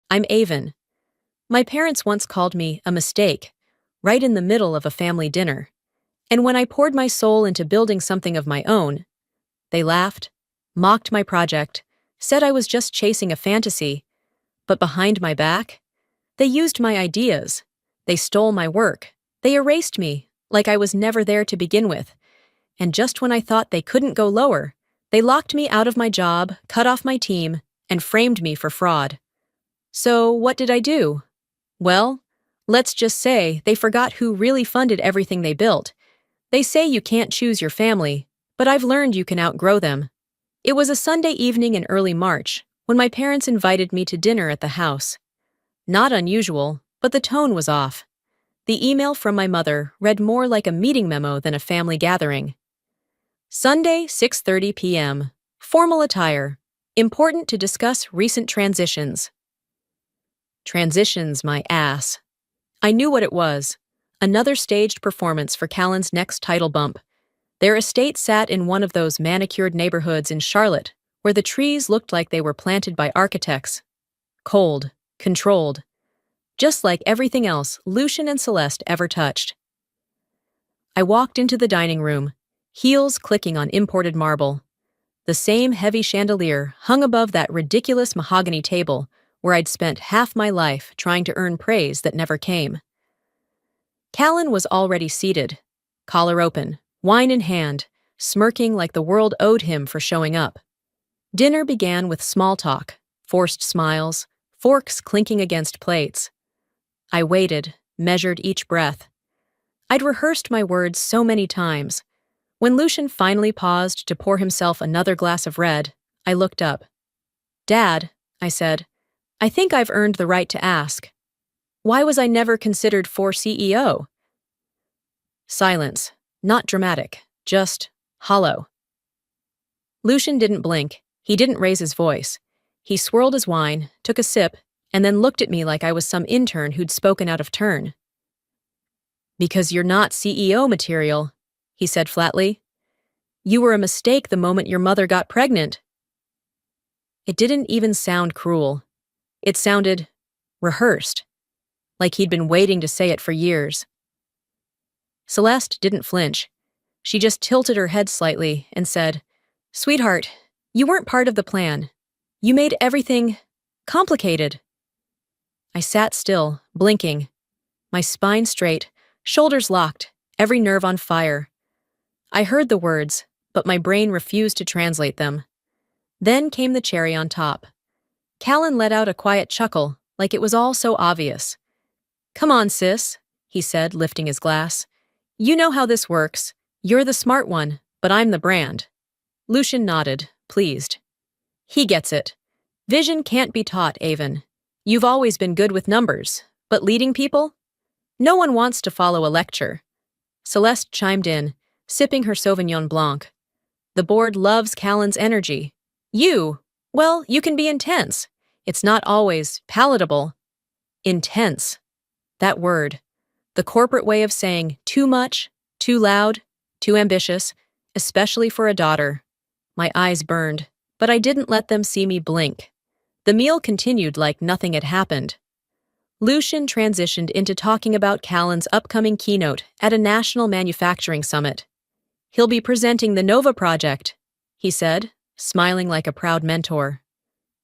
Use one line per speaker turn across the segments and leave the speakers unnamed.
I'm Avon. My parents once called me a mistake, right in the middle of a family dinner. And when I poured my soul into building something of my own, they laughed, mocked my project, said I was just chasing a fantasy, but behind my back, they used my ideas. They stole my work. They erased me, like I was never there to begin with. And just when I thought they couldn't go lower, they locked me out of my job, cut off my team, and framed me for fraud. So what did I do? Well, let's just say they forgot who really funded everything they built. They say you can't choose your family, but I've learned you can outgrow them. It was a Sunday evening in early March when my parents invited me to dinner at the house. Not unusual, but the tone was off. The email from my mother read more like a meeting memo than a family gathering. Sunday, 6:30 p.m. Formal attire. Important to discuss recent transitions. Transitions, my ass. I knew what it was. Another staged performance for Callan's next title bump. Their estate sat in one of those manicured neighborhoods in Charlotte, where the trees looked like they were planted by architects. Cold, controlled. Just like everything else Lucian and Celeste ever touched. I walked into the dining room, heels clicking on imported marble. The same heavy chandelier hung above that ridiculous mahogany table where I'd spent half my life trying to earn praise that never came. Callan was already seated, collar open, wine in hand, smirking like the world owed him for showing up. Dinner began with small talk, forced smiles, forks clinking against plates. I waited, measured each breath. I'd rehearsed my words so many times. When Lucian finally paused to pour himself another glass of red, I looked up. "Dad," I said, "I think I've earned the right to ask. Why was I never considered for CEO?" Silence, not dramatic, just hollow. Lucian didn't blink. He didn't raise his voice. He swirled his wine, took a sip, and then looked at me like I was some intern who'd spoken out of turn. "Because you're not CEO material," he said flatly. "You were a mistake the moment your mother got pregnant." It didn't even sound cruel. It sounded rehearsed, like he'd been waiting to say it for years. Celeste didn't flinch. She just tilted her head slightly and said, "Sweetheart, you weren't part of the plan. You made everything complicated." I sat still, blinking, my spine straight, shoulders locked, every nerve on fire. I heard the words, but my brain refused to translate them. Then came the cherry on top. Callan let out a quiet chuckle, like it was all so obvious. "Come on, sis," he said, lifting his glass. "You know how this works. You're the smart one, but I'm the brand." Lucian nodded, pleased. "He gets it. Vision can't be taught, Avon. You've always been good with numbers, but leading people? No one wants to follow a lecture." Celeste chimed in, sipping her Sauvignon Blanc. "The board loves Callan's energy. Well, you can be intense. It's not always palatable." Intense. That word. The corporate way of saying too much, too loud, too ambitious, especially for a daughter. My eyes burned, but I didn't let them see me blink. The meal continued like nothing had happened. Lucian transitioned into talking about Callan's upcoming keynote at a national manufacturing summit. "He'll be presenting the Nova project," he said, smiling like a proud mentor.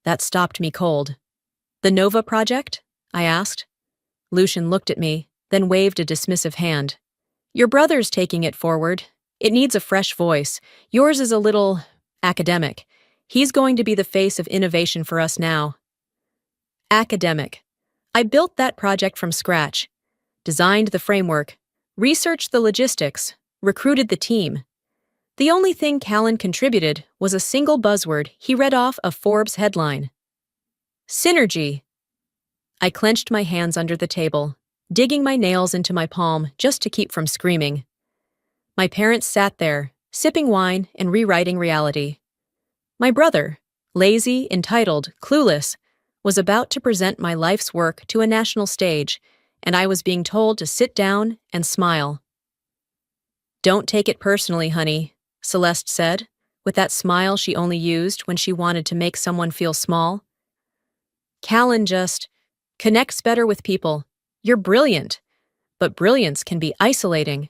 That stopped me cold. "The Nova project?" I asked. Lucian looked at me, then waved a dismissive hand. "Your brother's taking it forward. It needs a fresh voice. Yours is a little academic. He's going to be the face of innovation for us now." Academic. I built that project from scratch, designed the framework, researched the logistics, recruited the team. The only thing Callan contributed was a single buzzword he read off a Forbes headline. Synergy. I clenched my hands under the table, digging my nails into my palm just to keep from screaming. My parents sat there, sipping wine and rewriting reality. My brother, lazy, entitled, clueless, was about to present my life's work to a national stage, and I was being told to sit down and smile. "Don't take it personally, honey," Celeste said, with that smile she only used when she wanted to make someone feel small. Callan just connects better with people. You're brilliant, but brilliance can be isolating.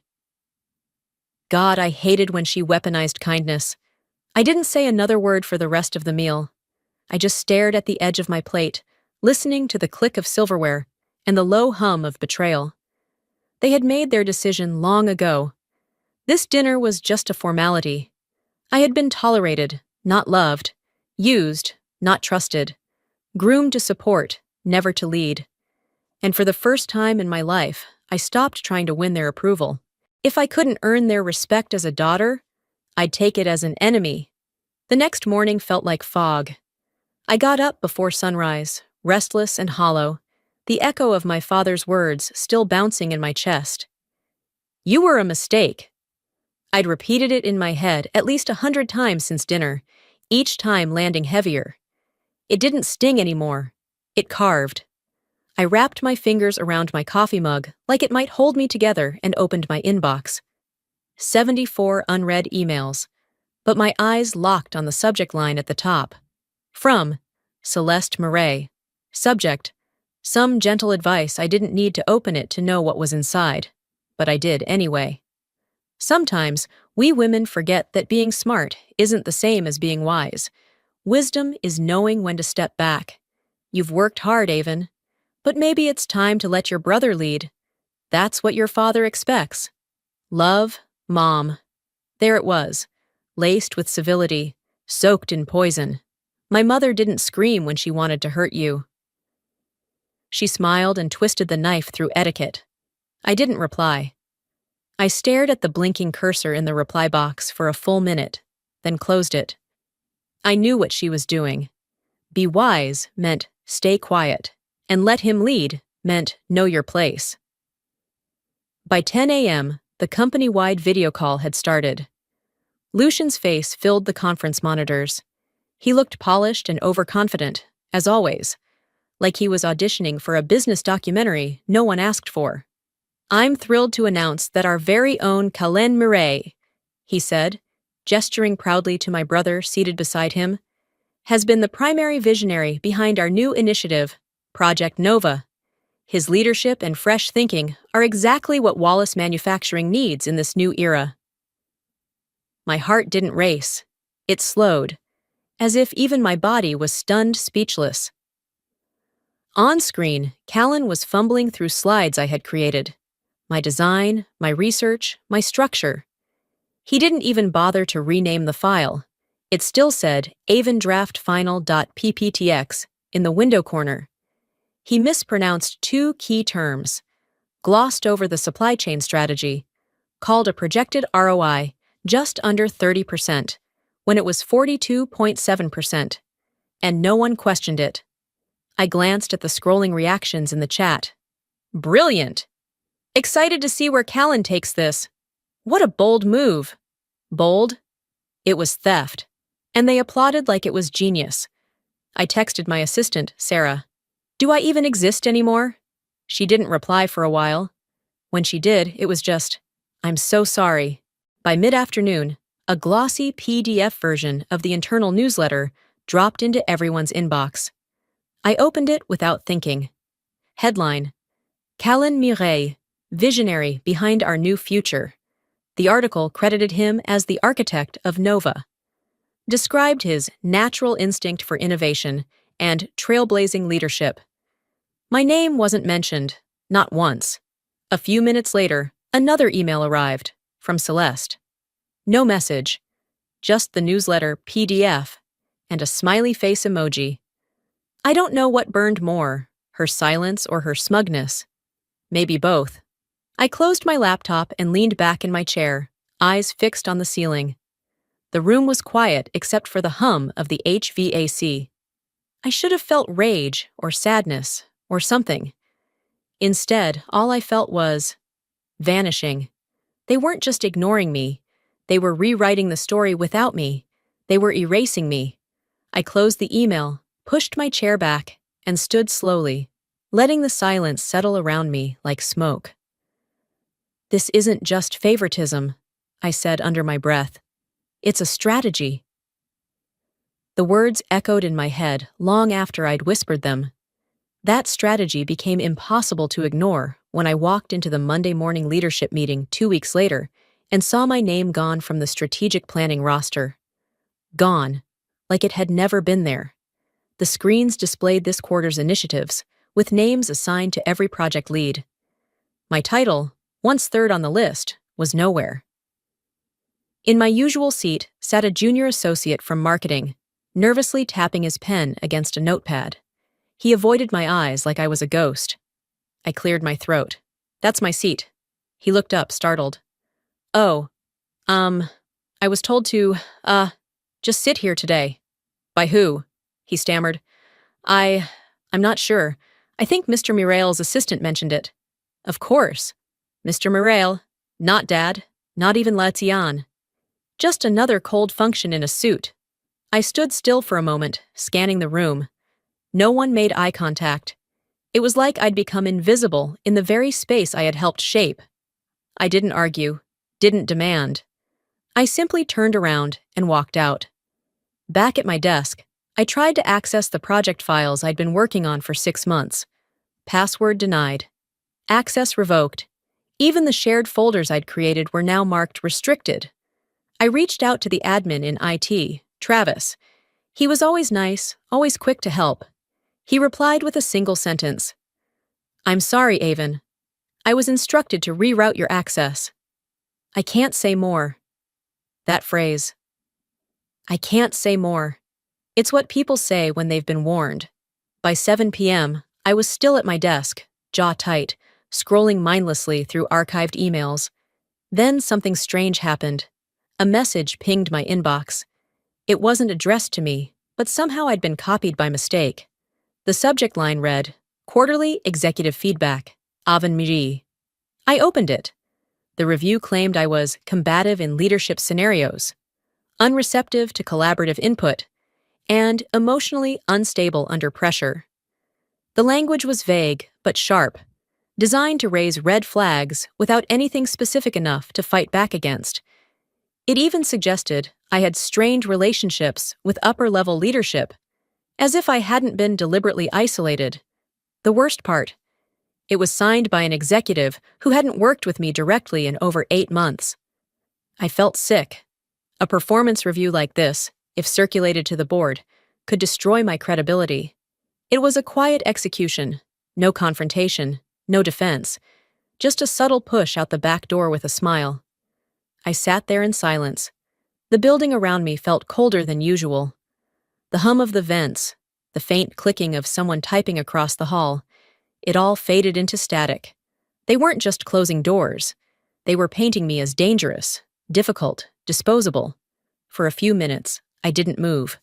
God, I hated when she weaponized kindness. I didn't say another word for the rest of the meal. I just stared at the edge of my plate, listening to the click of silverware and the low hum of betrayal. They had made their decision long ago. This dinner was just a formality. I had been tolerated, not loved, used, not trusted, groomed to support, never to lead. And for the first time in my life, I stopped trying to win their approval. If I couldn't earn their respect as a daughter, I'd take it as an enemy. The next morning felt like fog. I got up before sunrise, restless and hollow, the echo of my father's words still bouncing in my chest. You were a mistake. I'd repeated it in my head at least 100 times since dinner, each time landing heavier. It didn't sting anymore. It carved. I wrapped my fingers around my coffee mug like it might hold me together and opened my inbox. 74 unread emails, but my eyes locked on the subject line at the top. From Celeste Murray. Subject: some gentle advice. I didn't need to open it to know what was inside, but I did anyway. Sometimes we women forget that being smart isn't the same as being wise. Wisdom is knowing when to step back. You've worked hard, Avon, but maybe it's time to let your brother lead. That's what your father expects. Love, Mom. There it was, laced with civility, soaked in poison. My mother didn't scream when she wanted to hurt you. She smiled and twisted the knife through etiquette. I didn't reply. I stared at the blinking cursor in the reply box for a full minute, then closed it. I knew what she was doing. Be wise meant stay quiet, and let him lead meant know your place. By 10 a.m., the company-wide video call had started. Lucian's face filled the conference monitors. He looked polished and overconfident, as always, like he was auditioning for a business documentary no one asked for. I'm thrilled to announce that our very own Callan Murray, he said, gesturing proudly to my brother seated beside him, has been the primary visionary behind our new initiative, Project Nova. His leadership and fresh thinking are exactly what Wallace Manufacturing needs in this new era. My heart didn't race. It slowed, as if even my body was stunned speechless. On screen, Callan was fumbling through slides I had created. My design, my research, my structure. He didn't even bother to rename the file. It still said avondraftfinal.pptx in the window corner. He mispronounced two key terms, glossed over the supply chain strategy, called a projected ROI just under 30%, when it was 42.7%, and no one questioned it. I glanced at the scrolling reactions in the chat. Brilliant! Excited to see where Callan takes this. What a bold move. Bold? It was theft, and they applauded like it was genius. I texted my assistant, Sarah. Do I even exist anymore? She didn't reply for a while. When she did, it was just, I'm so sorry. By mid-afternoon, a glossy PDF version of the internal newsletter dropped into everyone's inbox. I opened it without thinking. Headline: Callan Murray, visionary behind our new future. The article credited him as the architect of Nova. Described his natural instinct for innovation and trailblazing leadership. My name wasn't mentioned, not once. A few minutes later, another email arrived, from Celeste. No message, just the newsletter PDF and a smiley face emoji. I don't know what burned more, her silence or her smugness. Maybe both. I closed my laptop and leaned back in my chair, eyes fixed on the ceiling. The room was quiet except for the hum of the HVAC. I should have felt rage or sadness or something. Instead, all I felt was vanishing. They weren't just ignoring me. They were rewriting the story without me. They were erasing me. I closed the email, pushed my chair back, and stood slowly, letting the silence settle around me like smoke. This isn't just favoritism, I said under my breath. It's a strategy. The words echoed in my head long after I'd whispered them. That strategy became impossible to ignore when I walked into the Monday morning leadership meeting 2 weeks later and saw my name gone from the strategic planning roster. Gone, like it had never been there. The screens displayed this quarter's initiatives, with names assigned to every project lead. My title, once third on the list, was nowhere. In my usual seat sat a junior associate from marketing, nervously tapping his pen against a notepad. He avoided my eyes like I was a ghost. I cleared my throat. "That's my seat." He looked up, startled. "Oh, I was told to, just sit here today." "By who?" He stammered. I'm not sure. I think Mr. Murail's assistant mentioned it." "Of course. Mr. Murail. Not Dad. Not even Latian. Just another cold function in a suit." I stood still for a moment, scanning the room. No one made eye contact. It was like I'd become invisible in the very space I had helped shape. I didn't argue, didn't demand. I simply turned around and walked out. Back at my desk, I tried to access the project files I'd been working on for 6 months. Password denied. Access revoked. Even the shared folders I'd created were now marked restricted. I reached out to the admin in IT, Travis. He was always nice, always quick to help. He replied with a single sentence. "I'm sorry, Avon. I was instructed to reroute your access." I can't say more. That phrase. I can't say more. It's what people say when they've been warned. By 7 p.m., I was still at my desk, jaw tight, scrolling mindlessly through archived emails. Then something strange happened. A message pinged my inbox. It wasn't addressed to me, but somehow I'd been copied by mistake. The subject line read, "Quarterly Executive Feedback, Avon Miri." I opened it. The review claimed I was combative in leadership scenarios, unreceptive to collaborative input, and emotionally unstable under pressure. The language was vague but sharp, designed to raise red flags without anything specific enough to fight back against. It even suggested I had strained relationships with upper-level leadership, as if I hadn't been deliberately isolated. The worst part, it was signed by an executive who hadn't worked with me directly in over 8 months. I felt sick. A performance review like this, if circulated to the board, could destroy my credibility. It was a quiet execution, no confrontation, no defense, just a subtle push out the back door with a smile. I sat there in silence. The building around me felt colder than usual. The hum of the vents, the faint clicking of someone typing across the hall, it all faded into static. They weren't just closing doors. They were painting me as dangerous, difficult, disposable. For a few minutes, I didn't move,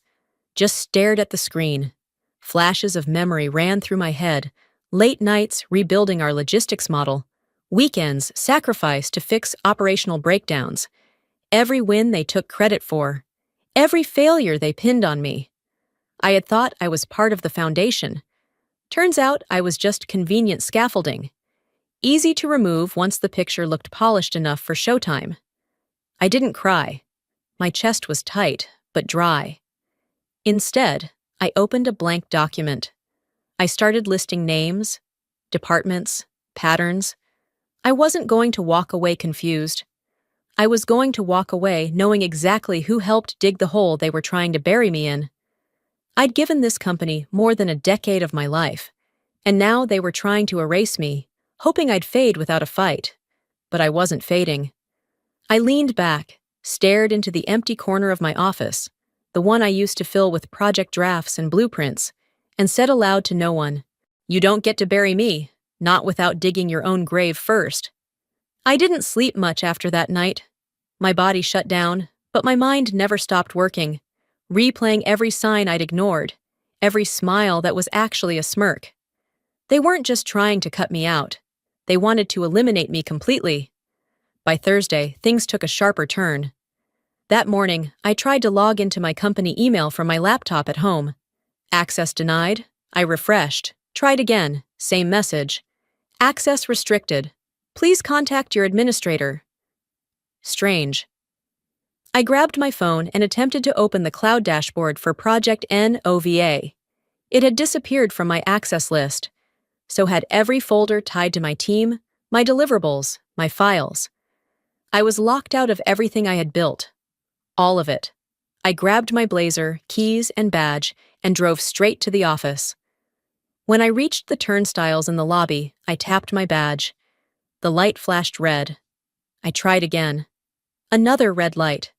just stared at the screen. Flashes of memory ran through my head, late nights rebuilding our logistics model, weekends sacrificed to fix operational breakdowns, every win they took credit for, every failure they pinned on me. I had thought I was part of the foundation. Turns out I was just convenient scaffolding, easy to remove once the picture looked polished enough for showtime. I didn't cry. My chest was tight, but dry. Instead, I opened a blank document. I started listing names, departments, patterns. I wasn't going to walk away confused. I was going to walk away knowing exactly who helped dig the hole they were trying to bury me in. I'd given this company more than a decade of my life, and now they were trying to erase me, hoping I'd fade without a fight. But I wasn't fading. I leaned back, stared into the empty corner of my office, the one I used to fill with project drafts and blueprints, and said aloud to no one, "You don't get to bury me, not without digging your own grave first." I didn't sleep much after that night. My body shut down, but my mind never stopped working, replaying every sign I'd ignored, every smile that was actually a smirk. They weren't just trying to cut me out. They wanted to eliminate me completely. By Thursday, things took a sharper turn. That morning, I tried to log into my company email from my laptop at home. Access denied. I refreshed. Tried again. Same message. Access restricted. Please contact your administrator. Strange. I grabbed my phone and attempted to open the cloud dashboard for Project NOVA. It had disappeared from my access list, so had every folder tied to my team, my deliverables, my files. I was locked out of everything I had built. All of it. I grabbed my blazer, keys, and badge and drove straight to the office. When I reached the turnstiles in the lobby, I tapped my badge. The light flashed red. I tried again. Another red light.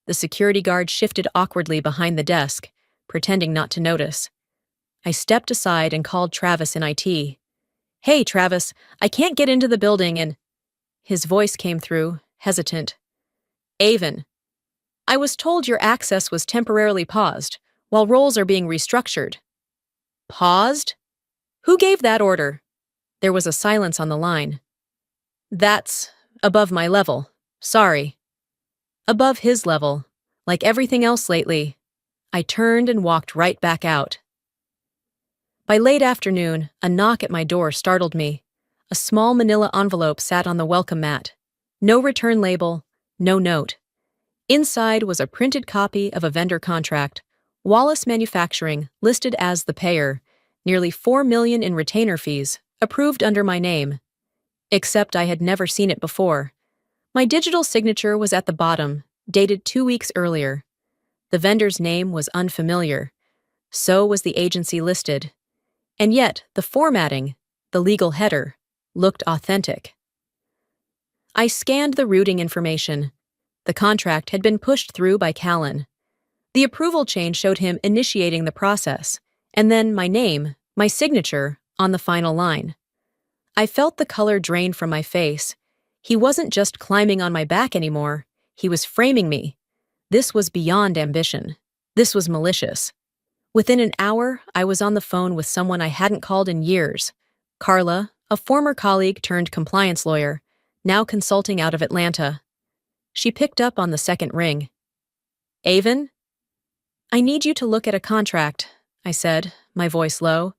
The security guard shifted awkwardly behind the desk, pretending not to notice. I stepped aside and called Travis in IT. "Hey, Travis, I can't get into the building and—" His voice came through, hesitant. "Avon, I was told your access was temporarily paused, while roles are being restructured." "Paused? Who gave that order?" There was a silence on the line. "That's above my level. Sorry." Above his level, like everything else lately. I turned and walked right back out. By late afternoon, a knock at my door startled me. A small manila envelope sat on the welcome mat. No return label, no note. Inside was a printed copy of a vendor contract, Wallace Manufacturing, listed as the payer, nearly $4 million in retainer fees, approved under my name. Except I had never seen it before. My digital signature was at the bottom, dated 2 weeks earlier. The vendor's name was unfamiliar. So was the agency listed. And yet, the formatting, the legal header, looked authentic. I scanned the routing information. The contract had been pushed through by Callan. The approval chain showed him initiating the process, and then my name, my signature, on the final line. I felt the color drain from my face. He wasn't just climbing on my back anymore. He was framing me. This was beyond ambition. This was malicious. Within an hour, I was on the phone with someone I hadn't called in years. Carla, a former colleague turned compliance lawyer, now consulting out of Atlanta. She picked up on the second ring. "Avon? I need you to look at a contract," I said, my voice low.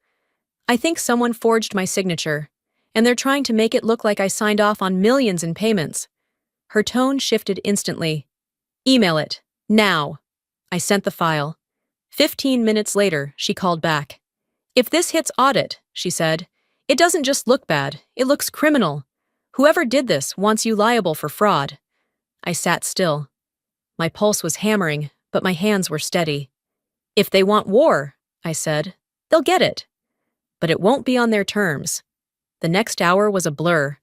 "I think someone forged my signature, and they're trying to make it look like I signed off on millions in payments." Her tone shifted instantly. "Email it. Now." I sent the file. 15 minutes later, she called back. "If this hits audit," she said, "it doesn't just look bad, it looks criminal. Whoever did this wants you liable for fraud." I sat still. My pulse was hammering, but my hands were steady. "If they want war," I said, "they'll get it. But it won't be on their terms." The next hour was a blur.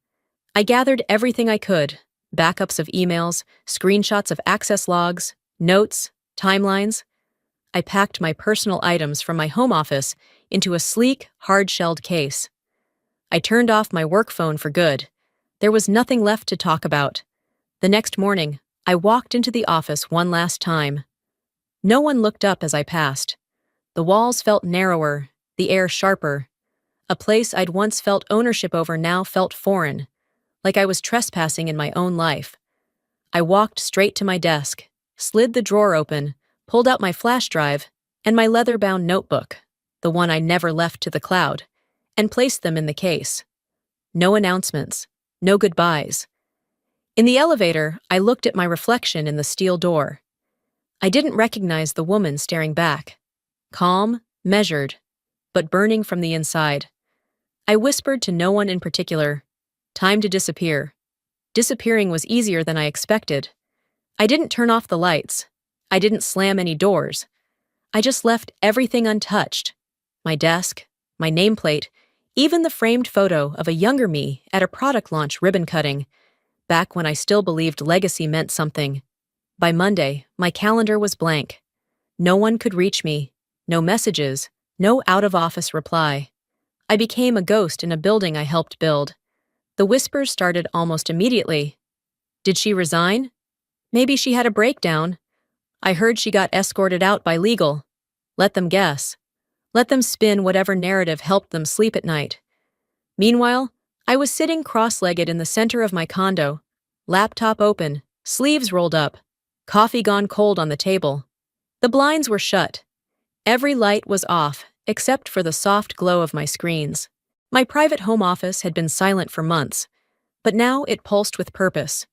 I gathered everything I could: backups of emails, screenshots of access logs, notes, timelines. I packed my personal items from my home office into a sleek, hard-shelled case. I turned off my work phone for good. There was nothing left to talk about. The next morning, I walked into the office one last time. No one looked up as I passed. The walls felt narrower, the air sharper. A place I'd once felt ownership over now felt foreign, like I was trespassing in my own life. I walked straight to my desk, slid the drawer open, pulled out my flash drive and my leather-bound notebook, the one I never left to the cloud, and placed them in the case. No announcements, no goodbyes. In the elevator, I looked at my reflection in the steel door. I didn't recognize the woman staring back. Calm, measured, but burning from the inside. I whispered to no one in particular. Time to disappear. Disappearing was easier than I expected. I didn't turn off the lights. I didn't slam any doors. I just left everything untouched. My desk, my nameplate, even the framed photo of a younger me at a product launch ribbon cutting, back when I still believed legacy meant something. By Monday, my calendar was blank. No one could reach me, no messages, no out-of-office reply. I became a ghost in a building I helped build. The whispers started almost immediately. Did she resign? Maybe she had a breakdown. I heard she got escorted out by legal. Let them guess. Let them spin whatever narrative helped them sleep at night. Meanwhile, I was sitting cross-legged in the center of my condo, laptop open, sleeves rolled up, coffee gone cold on the table. The blinds were shut. Every light was off, except for the soft glow of my screens. My private home office had been silent for months, but now it pulsed with purpose.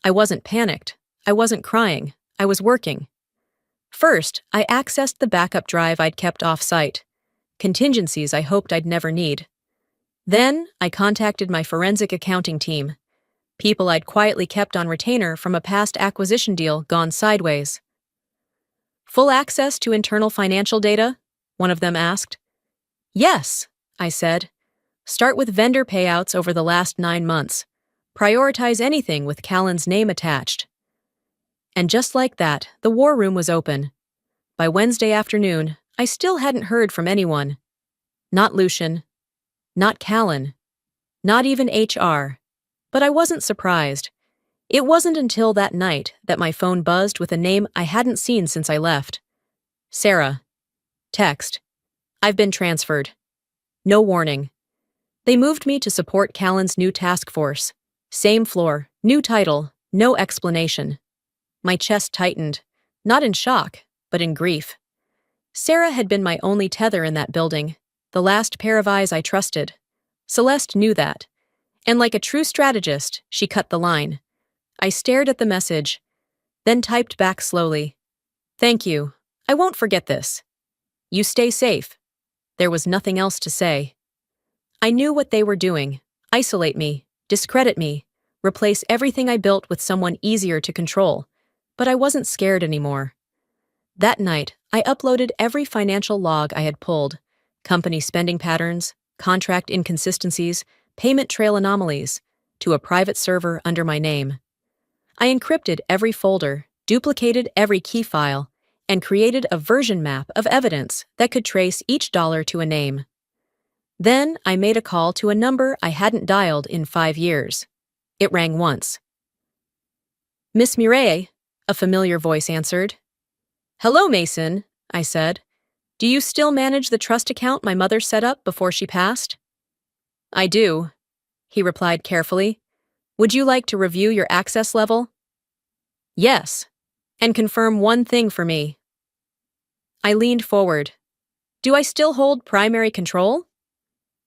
I wasn't panicked. I wasn't crying. I was working. First, I accessed the backup drive I'd kept off-site. contingencies I hoped I'd never need. Then, I contacted my forensic accounting team, people I'd quietly kept on retainer from a past acquisition deal gone sideways. Full access to internal financial data? One of them asked. Yes, I said. Start with vendor payouts over the last 9 months. Prioritize anything with Callan's name attached. And just like that, the war room was open. By Wednesday afternoon, I still hadn't heard from anyone. Not Lucian. Not Callan. Not even HR. But I wasn't surprised. It wasn't until that night that my phone buzzed with a name I hadn't seen since I left. Sarah. Text. I've been transferred. No warning. They moved me to support Callan's new task force. Same floor, new title, no explanation. My chest tightened, not in shock, but in grief. Sarah had been my only tether in that building, the last pair of eyes I trusted. Celeste knew that, and like a true strategist, she cut the line. I stared at the message, then typed back slowly. Thank you. I won't forget this. You stay safe. There was nothing else to say. I knew what they were doing. Isolate me, discredit me, replace everything I built with someone easier to control. But I wasn't scared anymore. That night, I uploaded every financial log I had pulled, company spending patterns, contract inconsistencies, payment trail anomalies, to a private server under my name. I encrypted every folder, duplicated every key file, and created a version map of evidence that could trace each dollar to a name. Then I made a call to a number I hadn't dialed in 5 years. It rang once. Miss Mireille, a familiar voice answered. Hello, Mason, I said. Do you still manage the trust account my mother set up before she passed? I do, he replied carefully. Would you like to review your access level? Yes, and confirm one thing for me. I leaned forward. Do I still hold primary control?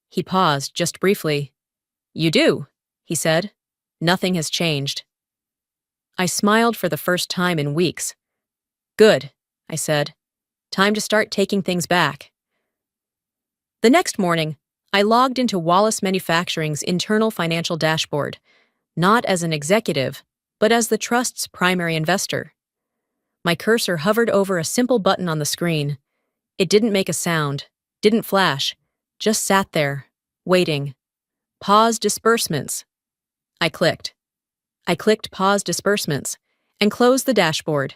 He paused just briefly. You do, he said. Nothing has changed. I smiled for the first time in weeks. Good, I said. Time to start taking things back. The next morning, I logged into Wallace Manufacturing's internal financial dashboard, not as an executive, but as the trust's primary investor. My cursor hovered over a simple button on the screen. It didn't make a sound, didn't flash, just sat there, waiting. Pause disbursements. I clicked pause disbursements and closed the dashboard.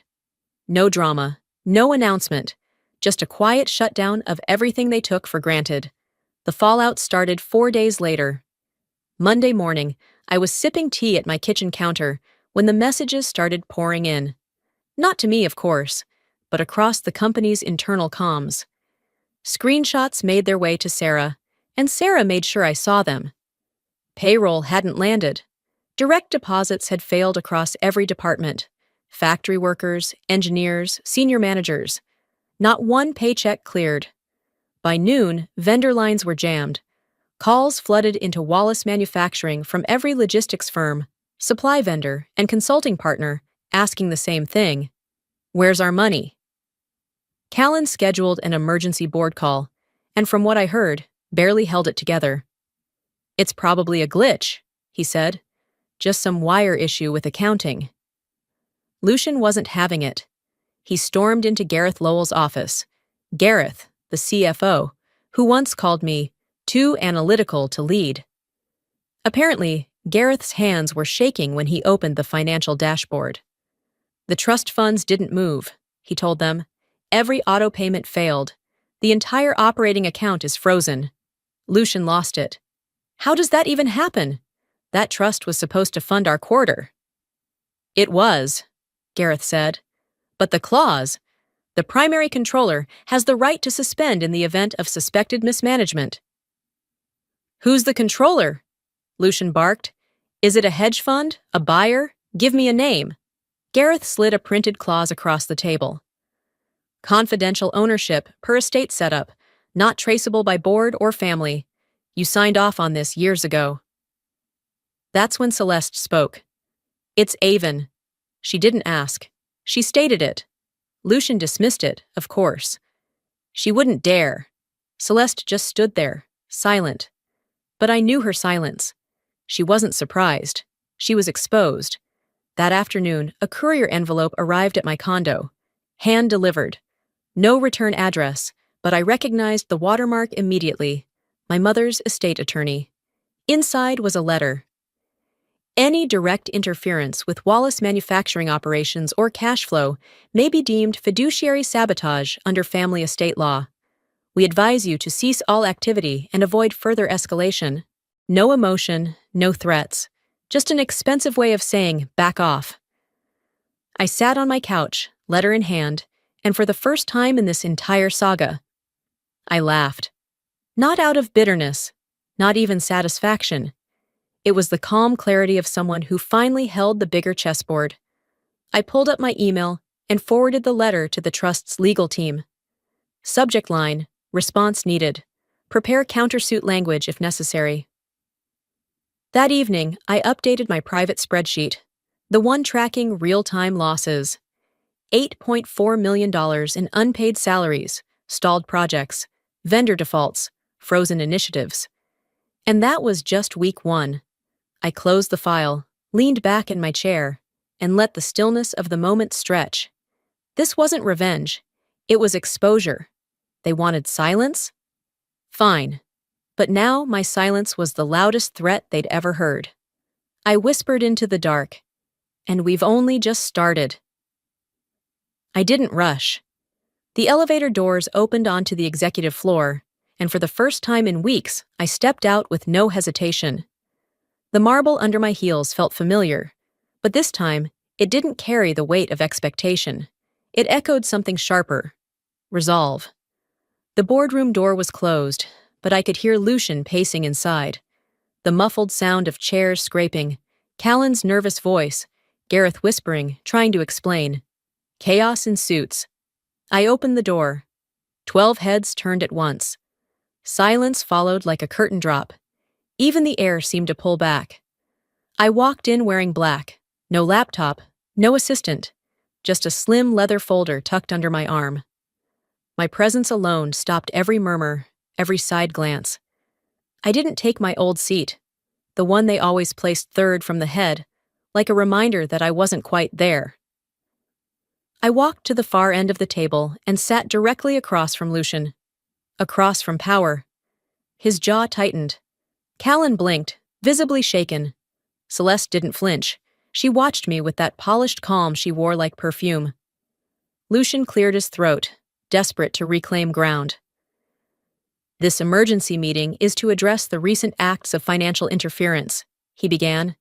No drama, no announcement, just a quiet shutdown of everything they took for granted. The fallout started 4 days later. Monday morning, I was sipping tea at my kitchen counter when the messages started pouring in. Not to me, of course, but across the company's internal comms. Screenshots made their way to Sarah, and Sarah made sure I saw them. Payroll hadn't landed. Direct deposits had failed across every department. Factory workers, engineers, senior managers. Not one paycheck cleared. By noon, vendor lines were jammed. Calls flooded into Wallace Manufacturing from every logistics firm, supply vendor, and consulting partner, asking the same thing. Where's our money? Callan scheduled an emergency board call, and from what I heard, barely held it together. It's probably a glitch, he said. Just some wire issue with accounting. Lucian wasn't having it. He stormed into Gareth Lowell's office. Gareth, the CFO, who once called me too analytical to lead. Apparently, Gareth's hands were shaking when he opened the financial dashboard. The trust funds didn't move, he told them. Every auto payment failed. The entire operating account is frozen. Lucian lost it. How does that even happen? That trust was supposed to fund our quarter. It was, Gareth said. But the clause, the primary controller has the right to suspend in the event of suspected mismanagement. Who's the controller? Lucian barked. Is it a hedge fund? A buyer? Give me a name. Gareth slid a printed clause across the table. Confidential ownership per estate setup, not traceable by board or family. You signed off on this years ago. That's when Celeste spoke. It's Avon. She didn't ask. She stated it. Lucian dismissed it, of course. She wouldn't dare. Celeste just stood there, silent. But I knew her silence. She wasn't surprised. She was exposed. That afternoon, a courier envelope arrived at my condo. Hand-delivered. No return address, but I recognized the watermark immediately. My mother's estate attorney. Inside was a letter. Any direct interference with Wallace manufacturing operations or cash flow may be deemed fiduciary sabotage under family estate law. We advise you to cease all activity and avoid further escalation. No emotion, no threats. Just an expensive way of saying, back off. I sat on my couch, letter in hand, and for the first time in this entire saga, I laughed. Not out of bitterness, not even satisfaction. It was the calm clarity of someone who finally held the bigger chessboard. I pulled up my email and forwarded the letter to the trust's legal team. Subject line, response needed. Prepare countersuit language if necessary. That evening, I updated my private spreadsheet, the one tracking real-time losses. $8.4 million in unpaid salaries, stalled projects, vendor defaults, frozen initiatives. And that was just week 1. I closed the file, leaned back in my chair, and let the stillness of the moment stretch. This wasn't revenge. It was exposure. They wanted silence? Fine. But now my silence was the loudest threat they'd ever heard. I whispered into the dark, and we've only just started. I didn't rush. The elevator doors opened onto the executive floor, and for the first time in weeks, I stepped out with no hesitation. The marble under my heels felt familiar, but this time, it didn't carry the weight of expectation. It echoed something sharper. Resolve. The boardroom door was closed, but I could hear Lucian pacing inside. The muffled sound of chairs scraping, Callan's nervous voice, Gareth whispering, trying to explain. Chaos ensues. I opened the door. 12 heads turned at once. Silence followed like a curtain drop. Even the air seemed to pull back. I walked in wearing black. No laptop, no assistant. Just a slim leather folder tucked under my arm. My presence alone stopped every murmur, every side glance. I didn't take my old seat, the one they always placed third from the head, like a reminder that I wasn't quite there. I walked to the far end of the table and sat directly across from Lucian. Across from power. His jaw tightened. Callan blinked, visibly shaken. Celeste didn't flinch. She watched me with that polished calm she wore like perfume. Lucian cleared his throat, desperate to reclaim ground. This emergency meeting is to address the recent acts of financial interference, he began.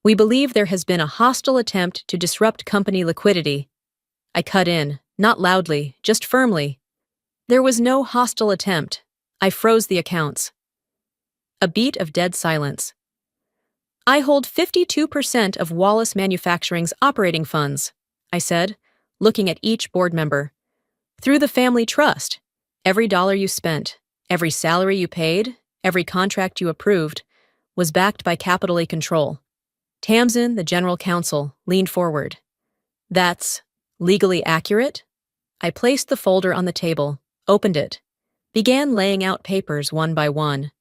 We believe there has been a hostile attempt to disrupt company liquidity. I cut in, not loudly, just firmly. There was no hostile attempt. I froze the accounts. A beat of dead silence. I hold 52% of Wallace Manufacturing's operating funds, I said, looking at each board member. Through the family trust, every dollar you spent, every salary you paid, every contract you approved, was backed by Capital E Control. Tamsin, the general counsel, leaned forward. That's legally accurate? I placed the folder on the table, opened it, began laying out papers one by one.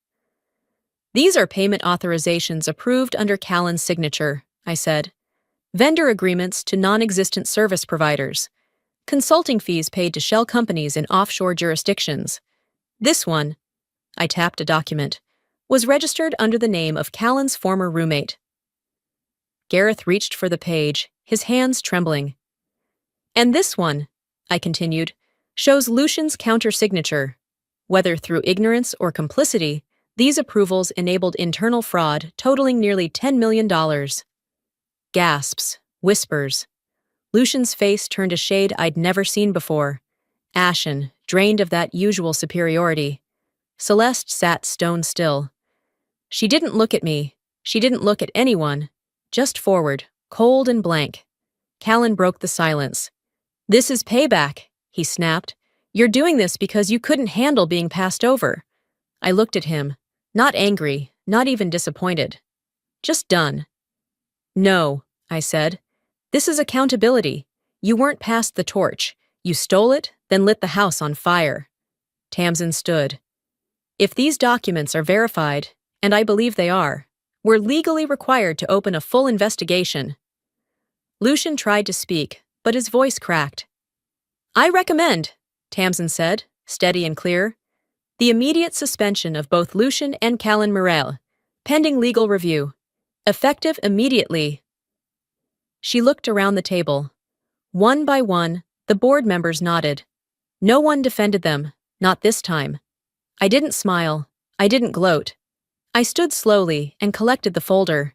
These are payment authorizations approved under Callan's signature, I said. Vendor agreements to non-existent service providers. Consulting fees paid to shell companies in offshore jurisdictions. This one, I tapped a document, was registered under the name of Callan's former roommate. Gareth reached for the page, his hands trembling. And this one, I continued, shows Lucian's counter-signature. Whether through ignorance or complicity, these approvals enabled internal fraud totaling nearly $10 million. Gasps, whispers. Lucian's face turned a shade I'd never seen before. Ashen, drained of that usual superiority. Celeste sat stone still. She didn't look at me. She didn't look at anyone. Just forward, cold and blank. Callan broke the silence. This is payback, he snapped. You're doing this because you couldn't handle being passed over. I looked at him, not angry, not even disappointed. Just done. No, I said. This is accountability. You weren't passed the torch. You stole it, then lit the house on fire. Tamsin stood. If these documents are verified, and I believe they are, we're legally required to open a full investigation. Lucian tried to speak, but his voice cracked. I recommend, Tamsin said, steady and clear, the immediate suspension of both Lucian and Callan Morel, pending legal review. Effective immediately. She looked around the table. One by one, the board members nodded. No one defended them, not this time. I didn't smile. I didn't gloat. I stood slowly and collected the folder.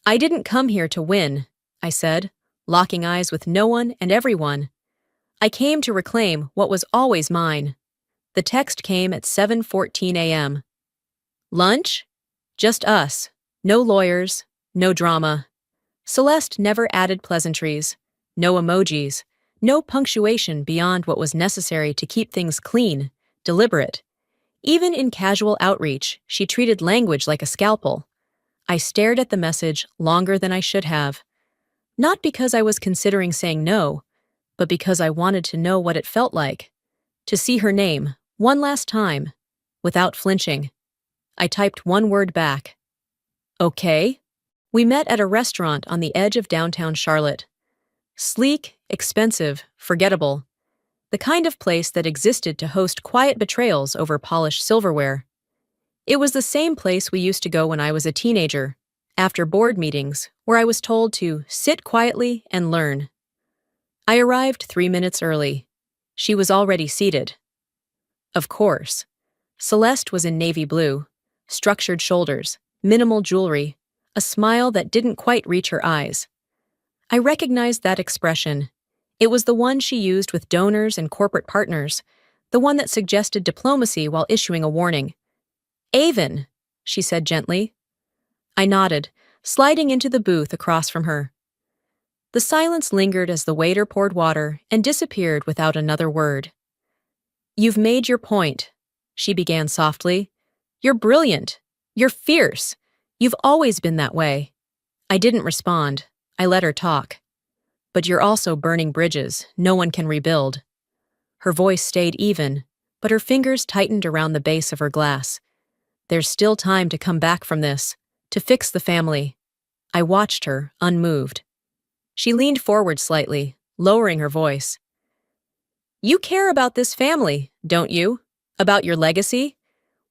I didn't come here to win, I said, locking eyes with no one and everyone. I came to reclaim what was always mine. The text came at 7:14 a.m. Lunch? Just us. No lawyers, no drama. Celeste never added pleasantries, no emojis, no punctuation beyond what was necessary to keep things clean, deliberate. Even in casual outreach, she treated language like a scalpel. I stared at the message longer than I should have. Not because I was considering saying no, but because I wanted to know what it felt like. To see her name, one last time, without flinching. I typed one word back. Okay. We met at a restaurant on the edge of downtown Charlotte. Sleek, expensive, forgettable. The kind of place that existed to host quiet betrayals over polished silverware. It was the same place we used to go when I was a teenager, after board meetings, where I was told to sit quietly and learn. I arrived 3 minutes early. She was already seated. Of course. Celeste was in navy blue, structured shoulders, minimal jewelry, a smile that didn't quite reach her eyes. I recognized that expression. It was the one she used with donors and corporate partners, the one that suggested diplomacy while issuing a warning. Avon, she said gently. I nodded, sliding into the booth across from her. The silence lingered as the waiter poured water and disappeared without another word. You've made your point, she began softly. You're brilliant. You're fierce. You've always been that way. I didn't respond. I let her talk. But you're also burning bridges no one can rebuild. Her voice stayed even, but her fingers tightened around the base of her glass. There's still time to come back from this, to fix the family. I watched her, unmoved. She leaned forward slightly, lowering her voice. You care about this family, don't you? About your legacy?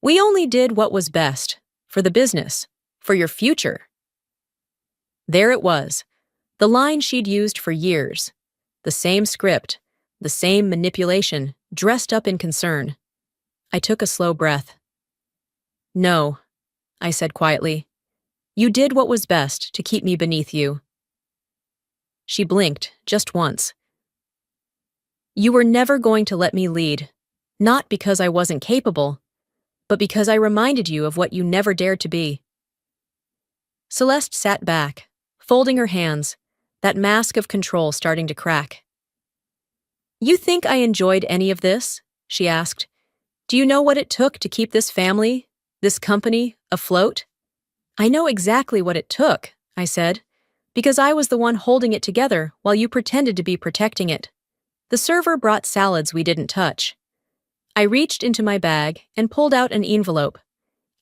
We only did what was best, for the business, for your future. There it was, the line she'd used for years. The same script, the same manipulation, dressed up in concern. I took a slow breath. No, I said quietly. You did what was best to keep me beneath you. She blinked, just once. You were never going to let me lead, not because I wasn't capable, but because I reminded you of what you never dared to be. Celeste sat back, folding her hands, that mask of control starting to crack. You think I enjoyed any of this? She asked. Do you know what it took to keep this family, this company, afloat? I know exactly what it took, I said, because I was the one holding it together while you pretended to be protecting it. The server brought salads we didn't touch. I reached into my bag and pulled out an envelope.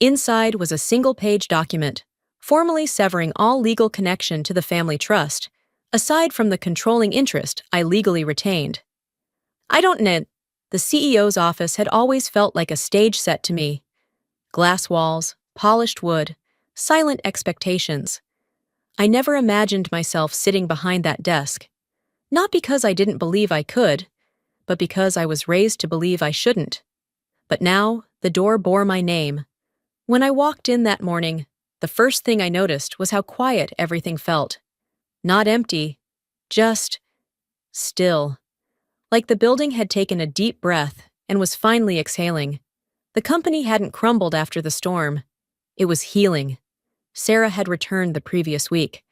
Inside was a single-page document, formally severing all legal connection to the family trust, aside from the controlling interest I legally retained. I don't know. The CEO's office had always felt like a stage set to me. Glass walls, polished wood, silent expectations. I never imagined myself sitting behind that desk. Not because I didn't believe I could, but because I was raised to believe I shouldn't. But now, the door bore my name. When I walked in that morning, the first thing I noticed was how quiet everything felt. Not empty, just still. Like the building had taken a deep breath and was finally exhaling. The company hadn't crumbled after the storm. It was healing. Sarah had returned the previous week.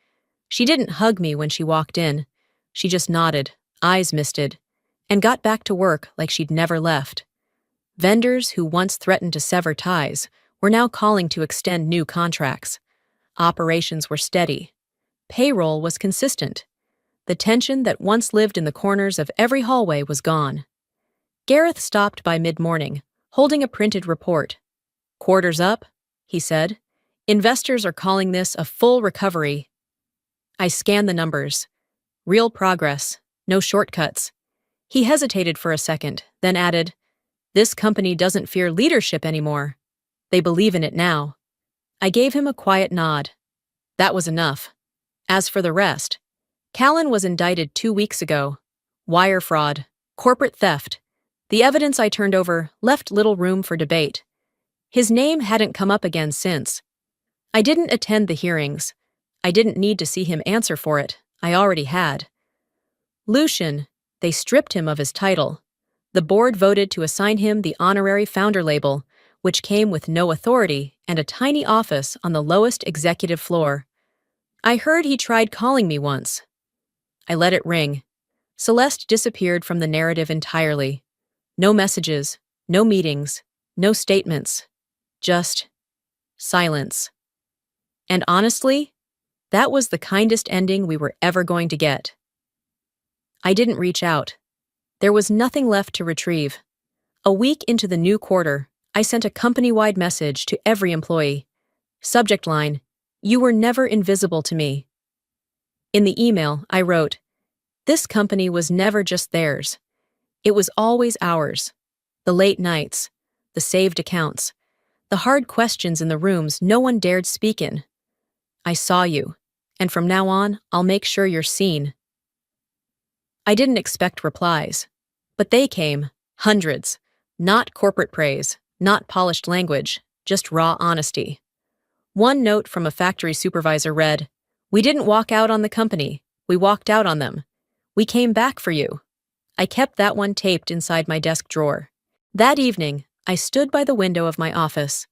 She didn't hug me when she walked in. She just nodded, eyes misted, and got back to work like she'd never left. Vendors who once threatened to sever ties were now calling to extend new contracts. Operations were steady. Payroll was consistent. The tension that once lived in the corners of every hallway was gone. Gareth stopped by mid-morning, holding a printed report. "Quarters up," he said. "Investors are calling this a full recovery." I scanned the numbers. Real progress, no shortcuts. He hesitated for a second, then added, "This company doesn't fear leadership anymore. They believe in it now." I gave him a quiet nod. That was enough. As for the rest, Callan was indicted 2 weeks ago. Wire fraud, corporate theft. The evidence I turned over left little room for debate. His name hadn't come up again since. I didn't attend the hearings. I didn't need to see him answer for it. I already had. Lucian, they stripped him of his title. The board voted to assign him the honorary founder label, which came with no authority and a tiny office on the lowest executive floor. I heard he tried calling me once. I let it ring. Celeste disappeared from the narrative entirely. No messages, no meetings, no statements. Just silence. And honestly, that was the kindest ending we were ever going to get. I didn't reach out. There was nothing left to retrieve. A week into the new quarter, I sent a company-wide message to every employee. Subject line, "You were never invisible to me." In the email, I wrote, "This company was never just theirs. It was always ours. The late nights, the saved accounts, the hard questions in the rooms no one dared speak in. I saw you, and from now on, I'll make sure you're seen." I didn't expect replies, but they came, hundreds. Not corporate praise, not polished language, just raw honesty. One note from a factory supervisor read, "We didn't walk out on the company, we walked out on them. We came back for you." I kept that one taped inside my desk drawer. That evening, I stood by the window of my office.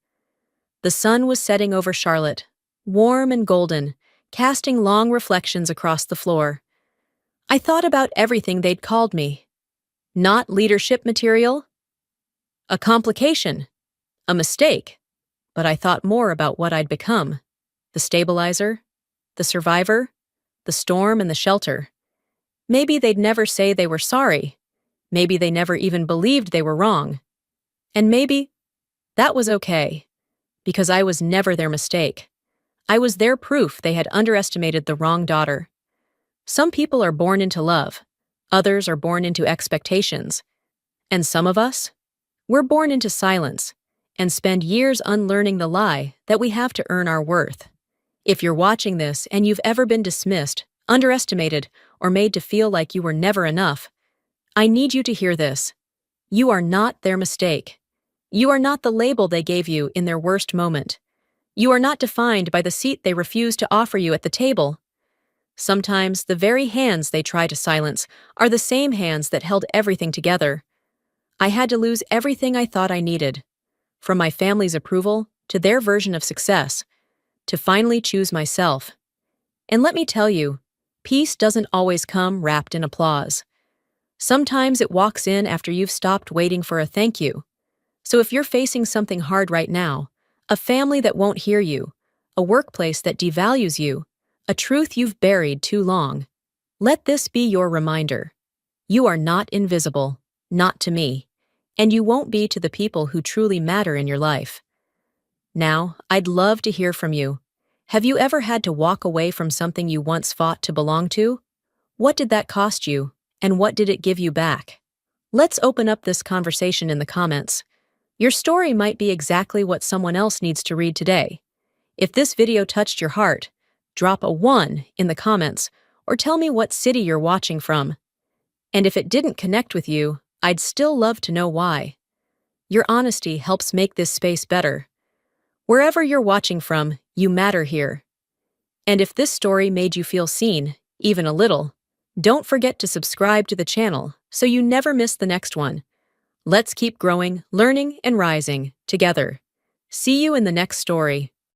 The sun was setting over Charlotte, warm and golden, casting long reflections across the floor. I thought about everything they'd called me. Not leadership material, a complication, a mistake, but I thought more about what I'd become. The stabilizer, the survivor, the storm and the shelter. Maybe they'd never say they were sorry. Maybe they never even believed they were wrong. And maybe that was okay, because I was never their mistake. I was their proof they had underestimated the wrong daughter. Some people are born into love, others are born into expectations. And some of us, we're born into silence and spend years unlearning the lie that we have to earn our worth. If you're watching this and you've ever been dismissed, underestimated, or made to feel like you were never enough, I need you to hear this. You are not their mistake. You are not the label they gave you in their worst moment. You are not defined by the seat they refuse to offer you at the table. Sometimes the very hands they try to silence are the same hands that held everything together. I had to lose everything I thought I needed, from my family's approval to their version of success, to finally choose myself. And let me tell you, peace doesn't always come wrapped in applause. Sometimes it walks in after you've stopped waiting for a thank you. So if you're facing something hard right now, a family that won't hear you, a workplace that devalues you, a truth you've buried too long, let this be your reminder. You are not invisible, not to me, and you won't be to the people who truly matter in your life. Now, I'd love to hear from you. Have you ever had to walk away from something you once fought to belong to? What did that cost you, and what did it give you back? Let's open up this conversation in the comments. Your story might be exactly what someone else needs to read today. If this video touched your heart, drop a 1 in the comments or tell me what city you're watching from. And if it didn't connect with you, I'd still love to know why. Your honesty helps make this space better. Wherever you're watching from, you matter here. And if this story made you feel seen, even a little, don't forget to subscribe to the channel so you never miss the next one. Let's keep growing, learning, and rising together. See you in the next story.